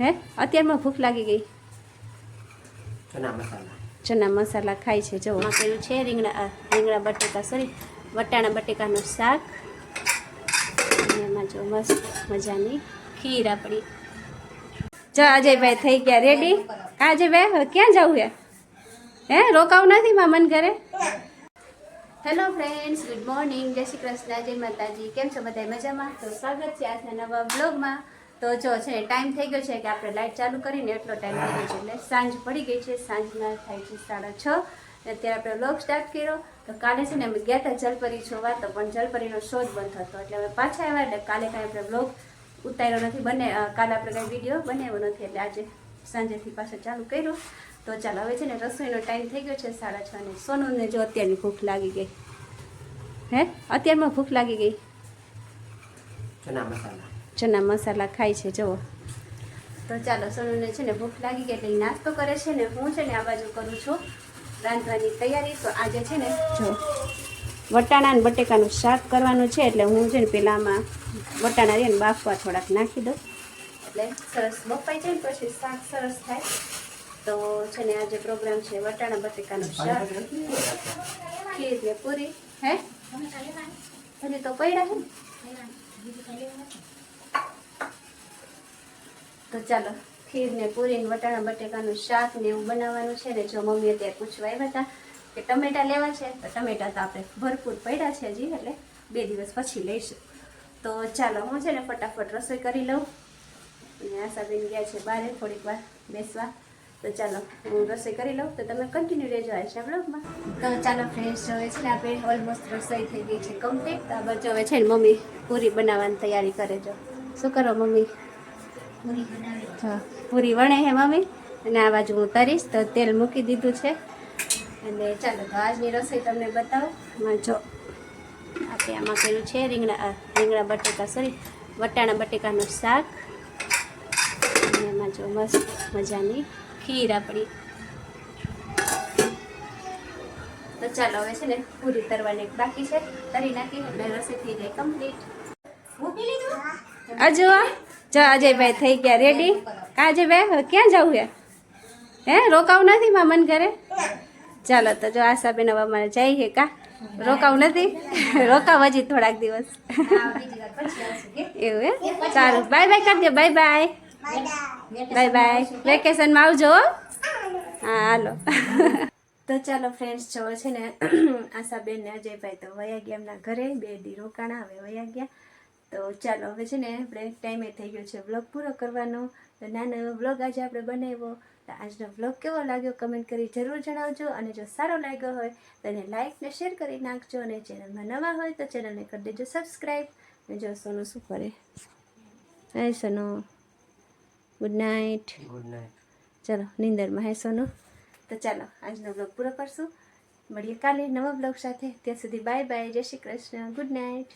હે અત્યારમાં ભૂખ લાગી ગઈ. ચના મસાલા ખાય છે. જો કર્યું છે રીંગણા બટેકા વટાણા બટેકાનું શાક અને એમાં જો મસ્ત મજાની ખીર આપણી. જો અજયભાઈ થઈ ગયા રેડી. અજયભાઈ હવે ક્યાં જવું હે રોકાવું નથી મામન ઘરે. હેલો ફ્રેન્ડ્સ, ગુડ મોર્નિંગ, જય શ્રી કૃષ્ણ, જય માતાજી. કેમ છો બધા મજામાં? તો સ્વાગત છે આજના નવા બ્લોગમાં. તો જો છે ટાઈમ થઈ ગયો છે કે આપણે લાઇટ ચાલુ કરીને એટલો ટાઈમ થઈ ગયો છે એટલે સાંજ પડી ગઈ છે. સાંજના થાય છે 6:30 અત્યારે આપણે બ્લોગ સ્ટાર્ટ કર્યો. તો કાલે છે ને અમે ગયા હતા જલપરી જોવા, તો પણ જલપરીનો શો જ બંધ હતો એટલે અમે પાછા આવ્યા. એટલે કાલે કાંઈ આપણે બ્લોગ ઉતાર્યો નથી, કાલે આપણે કાંઈ વિડીયો બનાવ્યો નથી એટલે આજે સાંજેથી પાછો ચાલુ કર્યો. તો ચાલો હવે છે ને રસોઈનો ટાઈમ થઈ ગયો છે 6:30 અને સોનુને જો અત્યારની ભૂખ લાગી ગઈ. હે અત્યારમાં ભૂખ લાગી ગઈ. ચના મસાલા ખાય છે. જુઓ તો ચાલો સોનુને છે ને ભૂખ લાગી ગઈ એટલે નાસ્તો કરે છે ને હું છે ને આ બાજુ કરું છું રાંધવાની તૈયારી. તો આજે છે ને જો વટાણા અને બટેકાનું શાક કરવાનું છે એટલે હું છે ને પહેલાં આમાં વટાણા રહીને બાફવા થોડાક નાખી દઉં એટલે સરસ બફાઈ જાય ને પછી શાક સરસ થાય. તો છે ને આજે પ્રોગ્રામ છે વટાણા બટેકાનું શાક, ખીર ને પૂરી. હે હજી તો પડ્યા છે. તો ચાલો ખીર ને પૂરી ને વટાણા બટેકાનું શાક ને એવું બનાવવાનું છે ને. જો મમ્મી અત્યારે પૂછવા આવ્યા હતા કે ટમેટા લેવા છે, તો ટમેટા તો આપણે ભરપૂર પડ્યા છે હજી, એટલે 2 દિવસ પછી લઈશું. તો ચાલો હું છે ને ફટાફટ રસોઈ કરી લઉં. અને આશાબેન ગયા છે બહાર થોડીક વાર બેસવા. તો ચાલો હું રસોઈ કરી લઉં, તો તમે કન્ટિન્યુ રહેજો આશા બ્લોગમાં. તો ચાલો ફ્રેન્ડ્સ, હવે છે ને આપણે ઓલમોસ્ટ રસોઈ થઈ ગઈ છે કમ્પ્લીટ. તો આ બાજુ હવે છે ને મમ્મી પૂરી બનાવવાની તૈયારી કરે. જો શું કરો મમ્મી? હા પૂરી વણે હે મમ્મી. અને આ બાજુ હું તરીશ તો તેલ મૂકી દીધું છે. અને ચાલો તો આજની રસોઈ તમને બતાવું. જો આપણે આમાં કર્યું છે રીંગણા બટેકા વટાણા બટેકાનું શાક અને એમાં જો મસ્ત મજાની ખીર આપણી. તો ચાલો હવે છે ને પૂરી તરવાની બાકી છે, તરી નાખી એટલે રસોઈ થઈ જાય કમ્પ્લીટ. અજુ જો અજયભાઈ થઈ ગયા રેડી. અજયભાઈ હવે ક્યાં જવું હે રોકાવું નથી મામન ઘરે. ચાલો તો જો આશાબેન હવે અમારે જાય છે. રોકાવું નથી રોકાવ હજી થોડાક દિવસ એવું હે. ચાલો બાય બાય કરી દો. Bye bye bye bye. વેકેશનમાં આવજો. હા હાલો. તો ચાલો ફ્રેન્ડ્સ, જો છે ને આશાબેન ને અજયભાઈ તો વયા ગયા એમના ઘરે. 2 દી રોકાણા, હવે વયા ગયા. તો ચાલો હવે છે ને આપણે ટાઈમે થઈ ગયો છે વ્લોગ પૂરો કરવાનો. તો નાનો એવો વ્લોગ આજે આપણે બનાવ્યો. તો આજનો વ્લોગ કેવો લાગ્યો કમેન્ટ કરી જરૂર જણાવજો. અને જો સારો લાગ્યો હોય તો એને લાઈક ને શેર કરી નાખજો. અને ચેનલમાં નવા હોય તો ચેનલને કરી દેજો સબસ્ક્રાઈબ. અને જો સોનું શું કરે? હે સોનું ગુડ નાઇટ. ચલો નીંદરમાં હે સોનું. તો ચાલો આજનો બ્લોગ પૂરો કરશું. મળીએ કાલે નવા બ્લોગ સાથે. ત્યાં સુધી બાય બાય, જય શ્રી કૃષ્ણ, ગુડ નાઇટ.